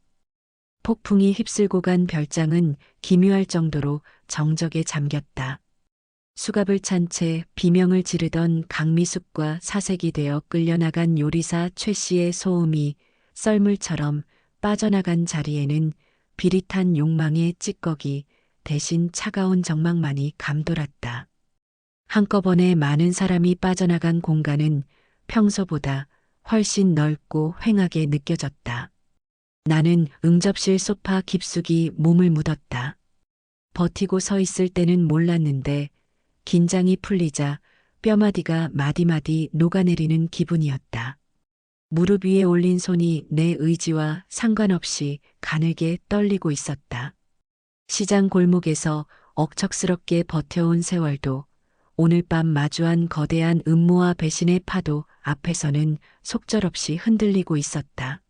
Speaker 2: 폭풍이 휩쓸고 간 별장은 기묘할 정도로 정적에 잠겼다. 수갑을 찬 채 비명을 지르던 강미숙과 사색이 되어 끌려나간 요리사 최 씨의 소음이 썰물처럼 빠져나간 자리에는 비릿한 욕망의 찌꺼기 대신 차가운 정막만이 감돌았다. 한꺼번에 많은 사람이 빠져나간 공간은 평소보다 훨씬 넓고 휑하게 느껴졌다. 나는 응접실 소파 깊숙이 몸을 묻었다. 버티고 서 있을 때는 몰랐는데 긴장이 풀리자 뼈마디가 마디마디 녹아내리는 기분이었다. 무릎 위에 올린 손이 내 의지와 상관없이 가늘게 떨리고 있었다. 시장 골목에서 억척스럽게 버텨온 세월도 오늘 밤 마주한 거대한 음모와 배신의 파도 앞에서는 속절없이 흔들리고 있었다.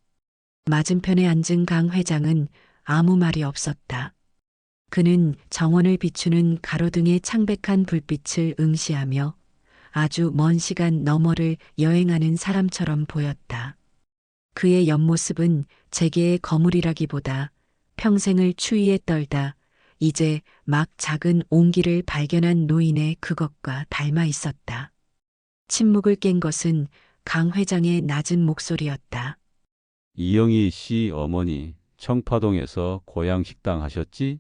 Speaker 2: 맞은편에 앉은 강 회장은 아무 말이 없었다. 그는 정원을 비추는 가로등의 창백한 불빛을 응시하며 아주 먼 시간 너머를 여행하는 사람처럼 보였다. 그의 옆모습은 제게의 거물이라기보다 평생을 추위에 떨다 이제 막 작은 온기를 발견한 노인의 그것과 닮아 있었다. 침묵을 깬 것은 강 회장의 낮은 목소리였다.
Speaker 1: 이영희 씨 어머니 청파동에서 고향 식당 하셨지?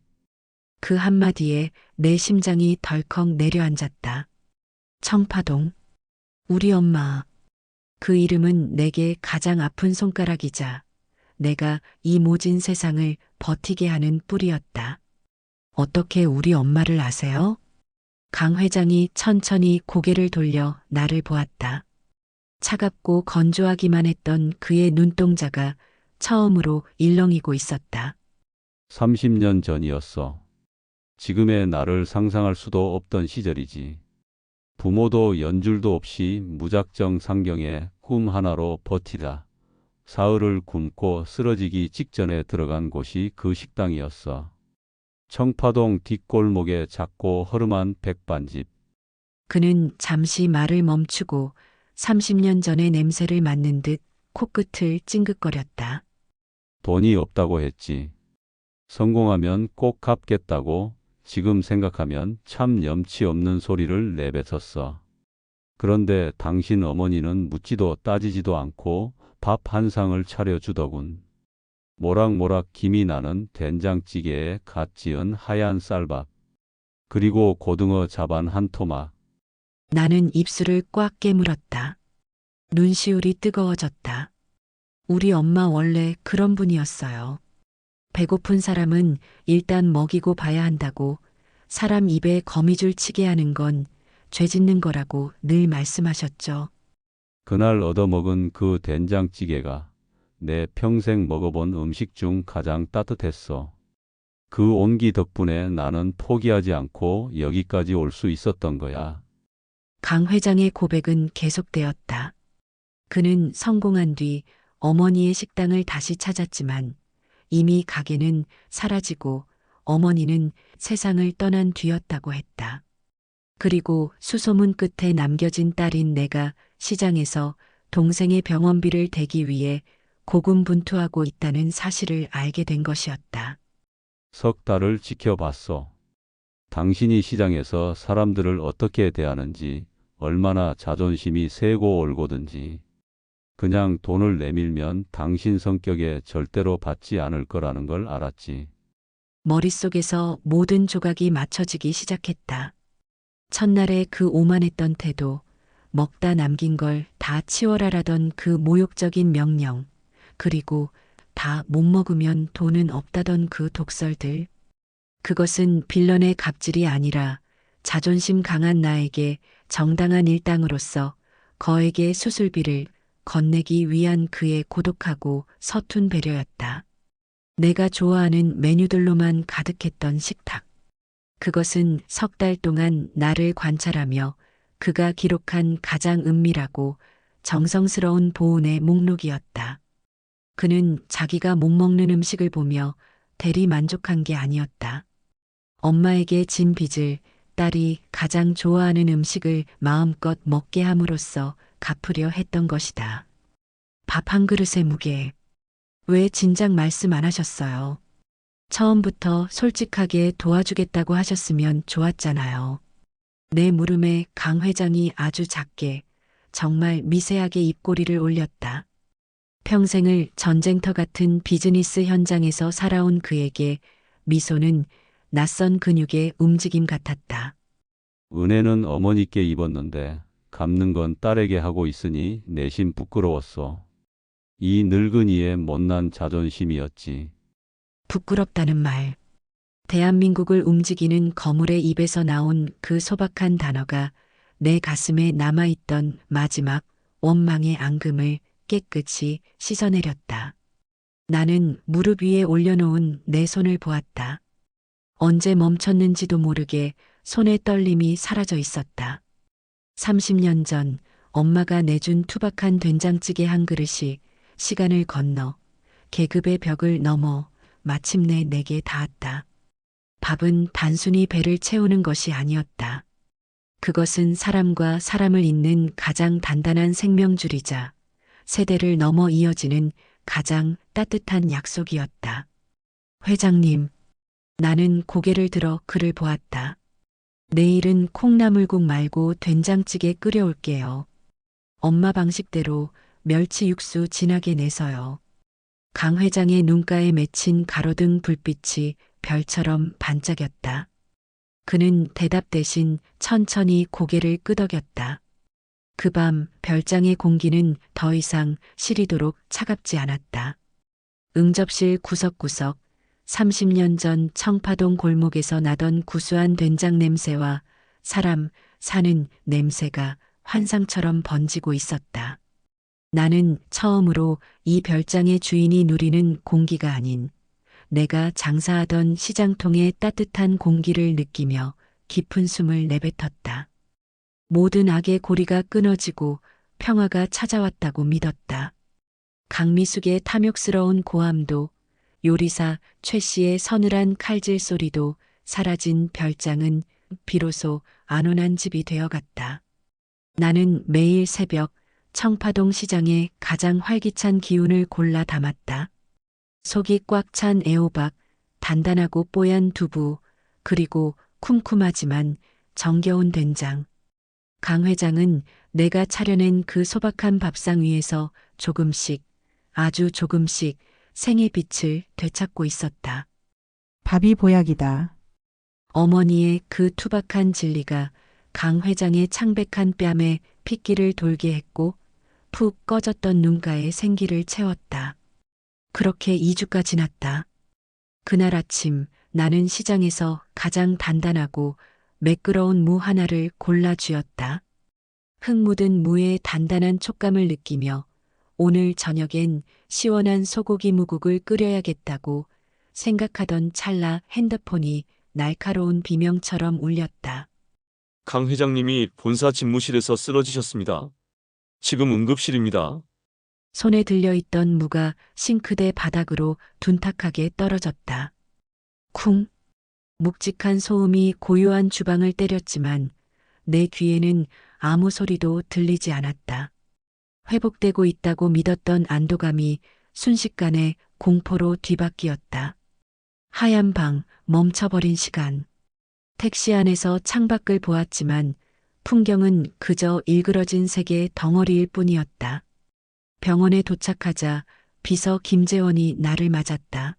Speaker 2: 그 한마디에 내 심장이 덜컥 내려앉았다. 청파동. 우리 엄마. 그 이름은 내게 가장 아픈 손가락이자 내가 이 모진 세상을 버티게 하는 뿌리였다. 어떻게 우리 엄마를 아세요? 강 회장이 천천히 고개를 돌려 나를 보았다. 차갑고 건조하기만 했던 그의 눈동자가 처음으로 일렁이고 있었다.
Speaker 1: 30년 전이었어. 지금의 나를 상상할 수도 없던 시절이지. 부모도 연줄도 없이 무작정 상경에 꿈 하나로 버티다 사흘을 굶고 쓰러지기 직전에 들어간 곳이 그 식당이었어. 청파동 뒷골목의 작고 허름한 백반집.
Speaker 2: 그는 잠시 말을 멈추고 30년 전의 냄새를 맡는 듯 코끝을 찡긋거렸다.
Speaker 1: 돈이 없다고 했지. 성공하면 꼭 갚겠다고 지금 생각하면 참 염치 없는 소리를 내뱉었어. 그런데 당신 어머니는 묻지도 따지지도 않고 밥 한 상을 차려주더군. 모락모락 김이 나는 된장찌개에 갓 지은 하얀 쌀밥. 그리고 고등어 자반 한 토막.
Speaker 2: 나는 입술을 꽉 깨물었다. 눈시울이 뜨거워졌다. 우리 엄마 원래 그런 분이었어요. 배고픈 사람은 일단 먹이고 봐야 한다고 사람 입에 거미줄 치게 하는 건 죄 짓는 거라고 늘 말씀하셨죠.
Speaker 1: 그날 얻어먹은 그 된장찌개가 내 평생 먹어본 음식 중 가장 따뜻했어. 그 온기 덕분에 나는 포기하지 않고 여기까지 올 수 있었던 거야.
Speaker 2: 강 회장의 고백은 계속되었다. 그는 성공한 뒤 어머니의 식당을 다시 찾았지만 이미 가게는 사라지고 어머니는 세상을 떠난 뒤였다고 했다. 그리고 수소문 끝에 남겨진 딸인 내가 시장에서 동생의 병원비를 대기 위해 고군분투하고 있다는 사실을 알게 된 것이었다.
Speaker 1: 석 달을 지켜봤어. 당신이 시장에서 사람들을 어떻게 대하는지, 얼마나 자존심이 세고 올고든지. 그냥 돈을 내밀면 당신 성격에 절대로 받지 않을 거라는 걸 알았지.
Speaker 2: 머릿속에서 모든 조각이 맞춰지기 시작했다. 첫날의 그 오만했던 태도, 먹다 남긴 걸 다 치워라라던 그 모욕적인 명령, 그리고 다 못 먹으면 돈은 없다던 그 독설들. 그것은 빌런의 갑질이 아니라 자존심 강한 나에게 정당한 일당으로서 거액의 수술비를 건네기 위한 그의 고독하고 서툰 배려였다. 내가 좋아하는 메뉴들로만 가득했던 식탁. 그것은 석 달 동안 나를 관찰하며 그가 기록한 가장 은밀하고 정성스러운 보온의 목록이었다. 그는 자기가 못 먹는 음식을 보며 대리 만족한 게 아니었다. 엄마에게 진 빚을 딸이 가장 좋아하는 음식을 마음껏 먹게 함으로써 갚으려 했던 것이다. 밥 한 그릇의 무게. 왜 진작 말씀 안 하셨어요? 처음부터 솔직하게 도와주겠다고 하셨으면 좋았잖아요. 내 물음에 강 회장이 아주 작게, 정말 미세하게 입꼬리를 올렸다. 평생을 전쟁터 같은 비즈니스 현장에서 살아온 그에게 미소는 낯선 근육의 움직임 같았다.
Speaker 1: 은혜는 어머니께 입었는데 갚는 건 딸에게 하고 있으니 내심 부끄러웠어. 이 늙은이의 못난 자존심이었지.
Speaker 2: 부끄럽다는 말. 대한민국을 움직이는 거물의 입에서 나온 그 소박한 단어가 내 가슴에 남아있던 마지막 원망의 앙금을 깨끗이 씻어내렸다. 나는 무릎 위에 올려놓은 내 손을 보았다. 언제 멈췄는지도 모르게 손의 떨림이 사라져 있었다. 30년 전 엄마가 내준 투박한 된장찌개 한 그릇이 시간을 건너 계급의 벽을 넘어 마침내 내게 닿았다. 밥은 단순히 배를 채우는 것이 아니었다. 그것은 사람과 사람을 잇는 가장 단단한 생명줄이자 세대를 넘어 이어지는 가장 따뜻한 약속이었다. 회장님, 나는 고개를 들어 그를 보았다. 내일은 콩나물국 말고 된장찌개 끓여올게요. 엄마 방식대로 멸치 육수 진하게 내서요. 강 회장의 눈가에 맺힌 가로등 불빛이 별처럼 반짝였다. 그는 대답 대신 천천히 고개를 끄덕였다. 그 밤 별장의 공기는 더 이상 시리도록 차갑지 않았다. 응접실 구석구석 30년 전 청파동 골목에서 나던 구수한 된장 냄새와 사람 사는 냄새가 환상처럼 번지고 있었다. 나는 처음으로 이 별장의 주인이 누리는 공기가 아닌 내가 장사하던 시장통의 따뜻한 공기를 느끼며 깊은 숨을 내뱉었다. 모든 악의 고리가 끊어지고 평화가 찾아왔다고 믿었다. 강미숙의 탐욕스러운 고함도 요리사 최 씨의 서늘한 칼질 소리도 사라진 별장은 비로소 안온한 집이 되어갔다. 나는 매일 새벽 청파동 시장의 가장 활기찬 기운을 골라 담았다. 속이 꽉 찬 애호박, 단단하고 뽀얀 두부, 그리고 쿰쿰하지만 정겨운 된장. 강 회장은 내가 차려낸 그 소박한 밥상 위에서 조금씩, 아주 조금씩 생의 빛을 되찾고 있었다.
Speaker 5: 밥이 보약이다.
Speaker 2: 어머니의 그 투박한 진리가 강 회장의 창백한 뺨에 핏기를 돌게 했고 푹 꺼졌던 눈가에 생기를 채웠다. 그렇게 2주가 지났다. 그날 아침 나는 시장에서 가장 단단하고 매끄러운 무 하나를 골라 쥐었다. 흙 묻은 무의 단단한 촉감을 느끼며 오늘 저녁엔 시원한 소고기 무국을 끓여야겠다고 생각하던 찰나 핸드폰이 날카로운 비명처럼 울렸다.
Speaker 3: 강 회장님이 본사 집무실에서 쓰러지셨습니다. 지금 응급실입니다.
Speaker 2: 손에 들려있던 무가 싱크대 바닥으로 둔탁하게 떨어졌다. 쿵! 묵직한 소음이 고요한 주방을 때렸지만 내 귀에는 아무 소리도 들리지 않았다. 회복되고 있다고 믿었던 안도감이 순식간에 공포로 뒤바뀌었다. 하얀 방, 멈춰버린 시간. 택시 안에서 창밖을 보았지만 풍경은 그저 일그러진 색의 덩어리일 뿐이었다. 병원에 도착하자 비서 김재원이 나를 맞았다.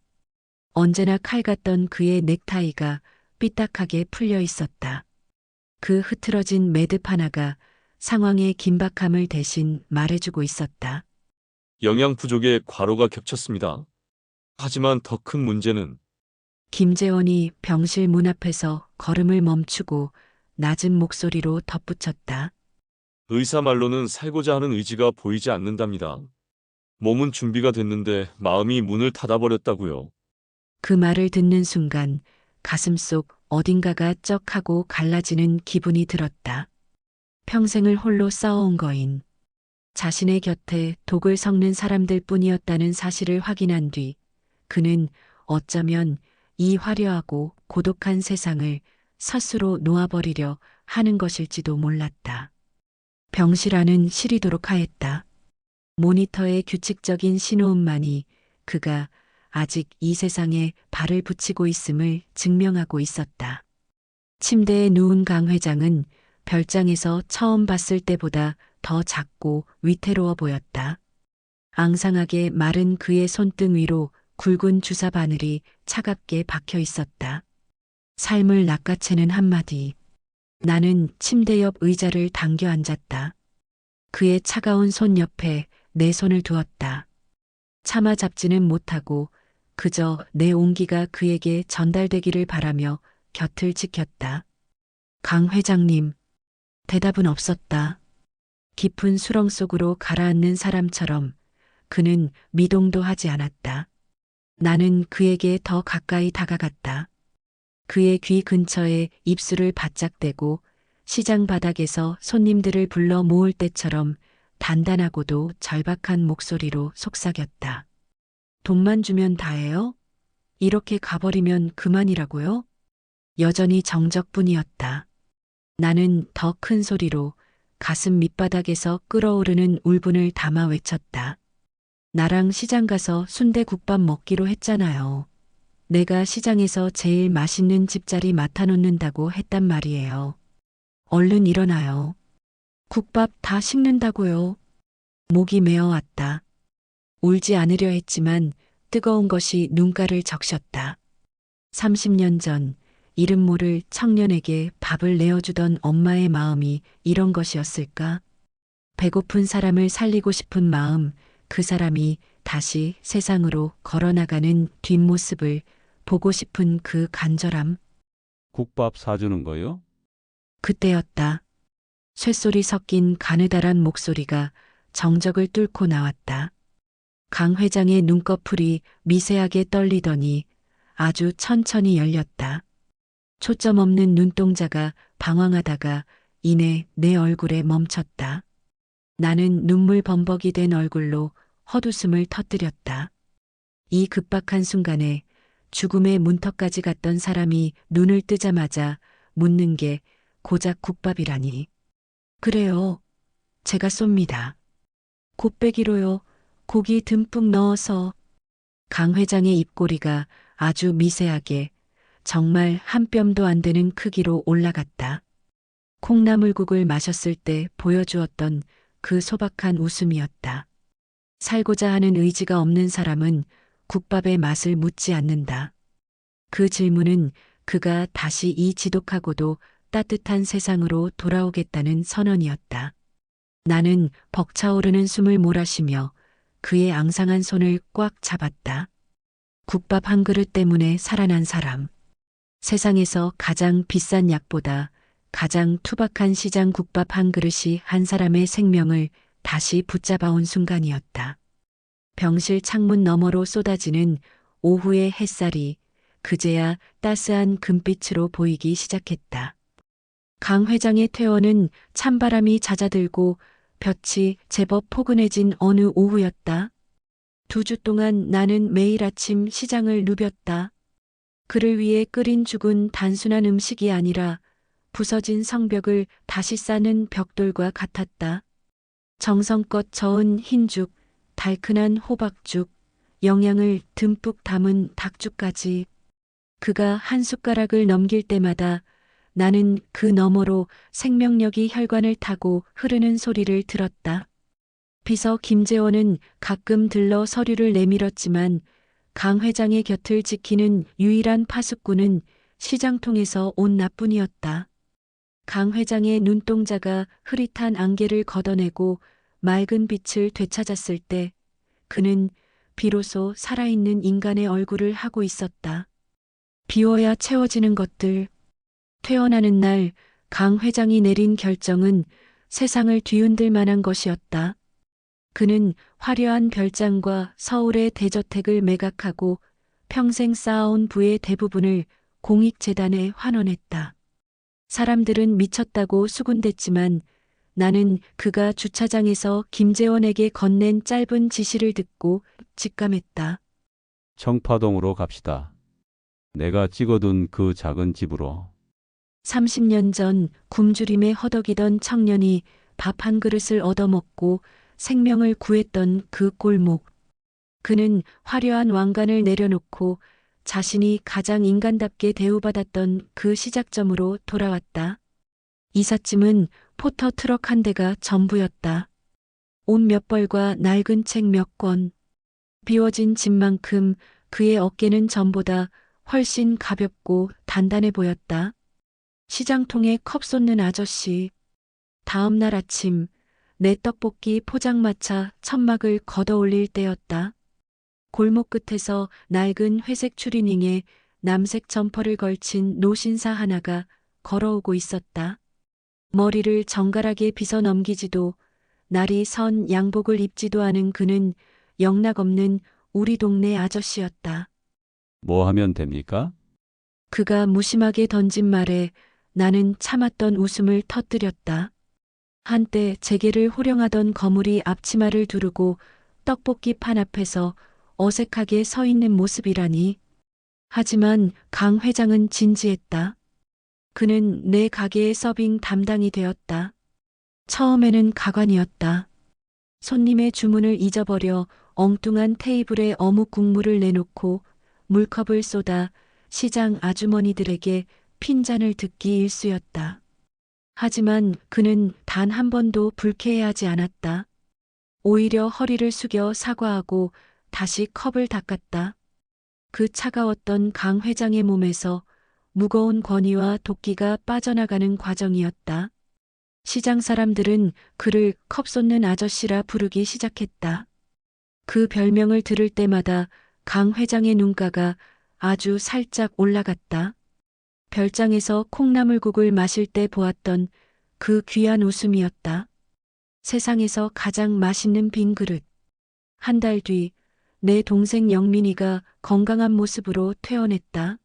Speaker 2: 언제나 칼 같던 그의 넥타이가 삐딱하게 풀려 있었다. 그 흐트러진 매듭 하나가 상황의 긴박함을 대신 말해주고 있었다.
Speaker 3: 영양 부족에 과로가 겹쳤습니다. 하지만 더 큰 문제는
Speaker 2: 김재원이 병실 문 앞에서 걸음을 멈추고 낮은 목소리로 덧붙였다.
Speaker 3: 의사 말로는 살고자 하는 의지가 보이지 않는답니다. 몸은 준비가 됐는데 마음이 문을 닫아버렸다고요.
Speaker 2: 그 말을 듣는 순간 가슴속 어딘가가 쩍하고 갈라지는 기분이 들었다. 평생을 홀로 싸워온 거인. 자신의 곁에 독을 섞는 사람들 뿐이었다는 사실을 확인한 뒤 그는 어쩌면 이 화려하고 고독한 세상을 스스로 놓아버리려 하는 것일지도 몰랐다. 병실 안은 시리도록 하였다. 모니터의 규칙적인 신호음만이 그가 아직 이 세상에 발을 붙이고 있음을 증명하고 있었다. 침대에 누운 강 회장은 별장에서 처음 봤을 때보다 더 작고 위태로워 보였다. 앙상하게 마른 그의 손등 위로 굵은 주사 바늘이 차갑게 박혀 있었다. 삶을 낚아채는 한마디. 나는 침대 옆 의자를 당겨 앉았다. 그의 차가운 손 옆에 내 손을 두었다. 차마 잡지는 못하고 그저 내 온기가 그에게 전달되기를 바라며 곁을 지켰다. 강 회장님. 대답은 없었다. 깊은 수렁 속으로 가라앉는 사람처럼 그는 미동도 하지 않았다. 나는 그에게 더 가까이 다가갔다. 그의 귀 근처에 입술을 바짝 대고 시장 바닥에서 손님들을 불러 모을 때처럼 단단하고도 절박한 목소리로 속삭였다. 돈만 주면 다예요? 이렇게 가버리면 그만이라고요? 여전히 정적뿐이었다. 나는 더 큰 소리로 가슴 밑바닥에서 끓어오르는 울분을 담아 외쳤다. 나랑 시장 가서 순대국밥 먹기로 했잖아요. 내가 시장에서 제일 맛있는 집자리 맡아놓는다고 했단 말이에요. 얼른 일어나요. 국밥 다 식는다고요. 목이 메어왔다. 울지 않으려 했지만 뜨거운 것이 눈가를 적셨다. 30년 전 이름 모를 청년에게 밥을 내어주던 엄마의 마음이 이런 것이었을까? 배고픈 사람을 살리고 싶은 마음, 그 사람이 다시 세상으로 걸어나가는 뒷모습을 보고 싶은 그 간절함.
Speaker 1: 국밥 사주는 거요?
Speaker 2: 그때였다. 쇳소리 섞인 가느다란 목소리가 정적을 뚫고 나왔다. 강 회장의 눈꺼풀이 미세하게 떨리더니 아주 천천히 열렸다. 초점 없는 눈동자가 방황하다가 이내 내 얼굴에 멈췄다. 나는 눈물 범벅이 된 얼굴로 헛웃음을 터뜨렸다. 이 급박한 순간에 죽음의 문턱까지 갔던 사람이 눈을 뜨자마자 묻는 게 고작 국밥이라니. 그래요. 제가 쏩니다. 곱빼기로요. 고기 듬뿍 넣어서. 강 회장의 입꼬리가 아주 미세하게 정말 한 뼘도 안 되는 크기로 올라갔다. 콩나물국을 마셨을 때 보여주었던 그 소박한 웃음이었다. 살고자 하는 의지가 없는 사람은 국밥의 맛을 묻지 않는다. 그 질문은 그가 다시 이 지독하고도 따뜻한 세상으로 돌아오겠다는 선언이었다. 나는 벅차오르는 숨을 몰아쉬며 그의 앙상한 손을 꽉 잡았다. 국밥 한 그릇 때문에 살아난 사람. 세상에서 가장 비싼 약보다 가장 투박한 시장 국밥 한 그릇이 한 사람의 생명을 다시 붙잡아온 순간이었다. 병실 창문 너머로 쏟아지는 오후의 햇살이 그제야 따스한 금빛으로 보이기 시작했다. 강 회장의 퇴원은 찬바람이 잦아들고 볕이 제법 포근해진 어느 오후였다. 2주 동안 나는 매일 아침 시장을 누볐다. 그를 위해 끓인 죽은 단순한 음식이 아니라 부서진 성벽을 다시 쌓는 벽돌과 같았다. 정성껏 저은 흰죽, 달큰한 호박죽, 영양을 듬뿍 담은 닭죽까지. 그가 한 숟가락을 넘길 때마다 나는 그 너머로 생명력이 혈관을 타고 흐르는 소리를 들었다. 비서 김재원은 가끔 들러 서류를 내밀었지만 강 회장의 곁을 지키는 유일한 파수꾼은 시장통에서 온 나뿐이었다. 강 회장의 눈동자가 흐릿한 안개를 걷어내고 맑은 빛을 되찾았을 때 그는 비로소 살아있는 인간의 얼굴을 하고 있었다. 비워야 채워지는 것들. 퇴원하는 날 강 회장이 내린 결정은 세상을 뒤흔들 만한 것이었다. 그는 화려한 별장과 서울의 대저택을 매각하고 평생 쌓아온 부의 대부분을 공익재단에 환원했다. 사람들은 미쳤다고 수군댔지만 나는 그가 주차장에서 김재원에게 건넨 짧은 지시를 듣고 직감했다.
Speaker 1: 청파동으로 갑시다. 내가 찍어둔 그 작은 집으로.
Speaker 2: 30년 전 굶주림에 허덕이던 청년이 밥 한 그릇을 얻어먹고 생명을 구했던 그 골목. 그는 화려한 왕관을 내려놓고 자신이 가장 인간답게 대우받았던 그 시작점으로 돌아왔다. 이삿짐은 포터 트럭 한 대가 전부였다. 옷 몇 벌과 낡은 책 몇 권. 비워진 짐만큼 그의 어깨는 전보다 훨씬 가볍고 단단해 보였다. 시장통에 컵 쏟는 아저씨. 다음 날 아침 내 떡볶이 포장마차 천막을 걷어올릴 때였다. 골목 끝에서 낡은 회색 추리닝에 남색 점퍼를 걸친 노신사 하나가 걸어오고 있었다. 머리를 정갈하게 빗어 넘기지도 날이 선 양복을 입지도 않은 그는 영락없는 우리 동네 아저씨였다.
Speaker 1: 뭐 하면 됩니까?
Speaker 2: 그가 무심하게 던진 말에 나는 참았던 웃음을 터뜨렸다. 한때 재계를 호령하던 거물이 앞치마를 두르고 떡볶이 판 앞에서 어색하게 서 있는 모습이라니. 하지만 강 회장은 진지했다. 그는 내 가게의 서빙 담당이 되었다. 처음에는 가관이었다. 손님의 주문을 잊어버려 엉뚱한 테이블에 어묵 국물을 내놓고 물컵을 쏟아 시장 아주머니들에게 핀잔을 듣기 일쑤였다. 하지만 그는 단 한 번도 불쾌해하지 않았다. 오히려 허리를 숙여 사과하고 다시 컵을 닦았다. 그 차가웠던 강 회장의 몸에서 무거운 권위와 도끼가 빠져나가는 과정이었다. 시장 사람들은 그를 컵 쏟는 아저씨라 부르기 시작했다. 그 별명을 들을 때마다 강 회장의 눈가가 아주 살짝 올라갔다. 별장에서 콩나물국을 마실 때 보았던 그 귀한 웃음이었다. 세상에서 가장 맛있는 빈 그릇. 한 달 뒤 내 동생 영민이가 건강한 모습으로 퇴원했다.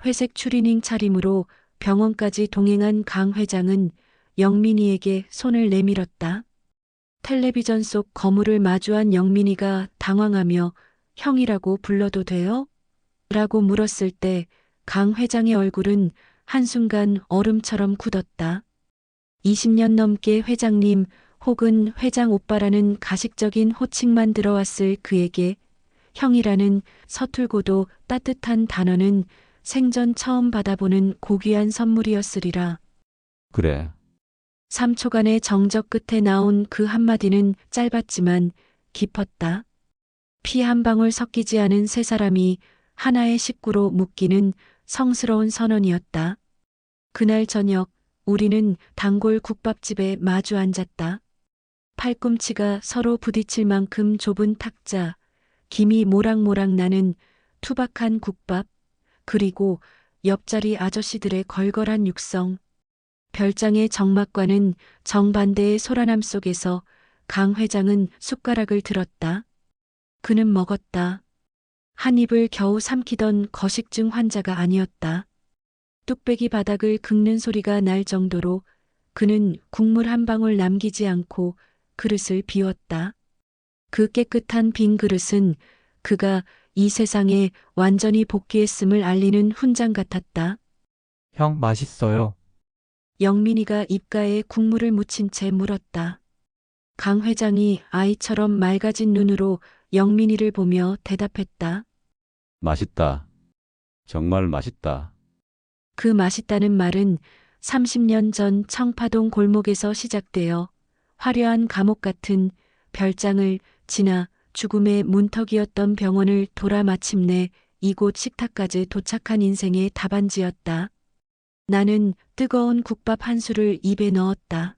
Speaker 2: 회색 추리닝 차림으로 병원까지 동행한 강 회장은 영민이에게 손을 내밀었다. 텔레비전 속 거물을 마주한 영민이가 당황하며 형이라고 불러도 돼요? 라고 물었을 때 강 회장의 얼굴은 한순간 얼음처럼 굳었다. 20년 넘게 회장님 혹은 회장 오빠라는 가식적인 호칭만 들어왔을 그에게 형이라는 서툴고도 따뜻한 단어는 생전 처음 받아보는 고귀한 선물이었으리라.
Speaker 1: 그래.
Speaker 2: 3초간의 정적 끝에 나온 그 한마디는 짧았지만 깊었다. 피 한 방울 섞이지 않은 세 사람이 하나의 식구로 묶이는 성스러운 선언이었다. 그날 저녁 우리는 단골 국밥집에 마주 앉았다. 팔꿈치가 서로 부딪힐 만큼 좁은 탁자, 김이 모락모락 나는 투박한 국밥, 그리고 옆자리 아저씨들의 걸걸한 육성. 별장의 정막과는 정반대의 소란함 속에서 강 회장은 숟가락을 들었다. 그는 먹었다. 한 입을 겨우 삼키던 거식증 환자가 아니었다. 뚝배기 바닥을 긁는 소리가 날 정도로 그는 국물 한 방울 남기지 않고 그릇을 비웠다. 그 깨끗한 빈 그릇은 그가 이 세상에 완전히 복귀했음을 알리는 훈장 같았다.
Speaker 9: 형 맛있어요.
Speaker 2: 영민이가 입가에 국물을 묻힌 채 물었다. 강 회장이 아이처럼 맑아진 눈으로 영민이를 보며 대답했다.
Speaker 1: 맛있다. 정말 맛있다.
Speaker 2: 그 맛있다는 말은 30년 전 청파동 골목에서 시작되어 화려한 감옥 같은 별장을 지나 죽음의 문턱이었던 병원을 돌아 마침내 이곳 식탁까지 도착한 인생의 답안지였다. 나는 뜨거운 국밥 한 술을 입에 넣었다.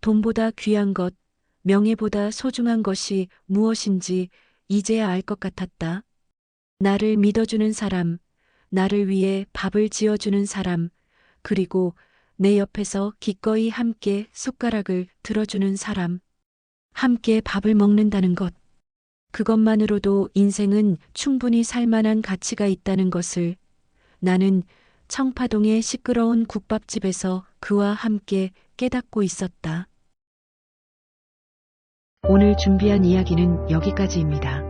Speaker 2: 돈보다 귀한 것, 명예보다 소중한 것이 무엇인지 이제야 알 것 같았다. 나를 믿어주는 사람, 나를 위해 밥을 지어주는 사람, 그리고 내 옆에서 기꺼이 함께 숟가락을 들어주는 사람. 함께 밥을 먹는다는 것. 그것만으로도 인생은 충분히 살만한 가치가 있다는 것을 나는 청파동의 시끄러운 국밥집에서 그와 함께 깨닫고 있었다. 오늘 준비한 이야기는 여기까지입니다.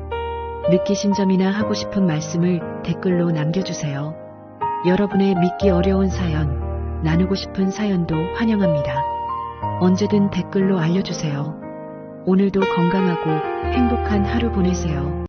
Speaker 2: 느끼신 점이나 하고 싶은 말씀을 댓글로 남겨주세요. 여러분의 믿기 어려운 사연, 나누고 싶은 사연도 환영합니다. 언제든 댓글로 알려주세요. 오늘도 건강하고 행복한 하루 보내세요.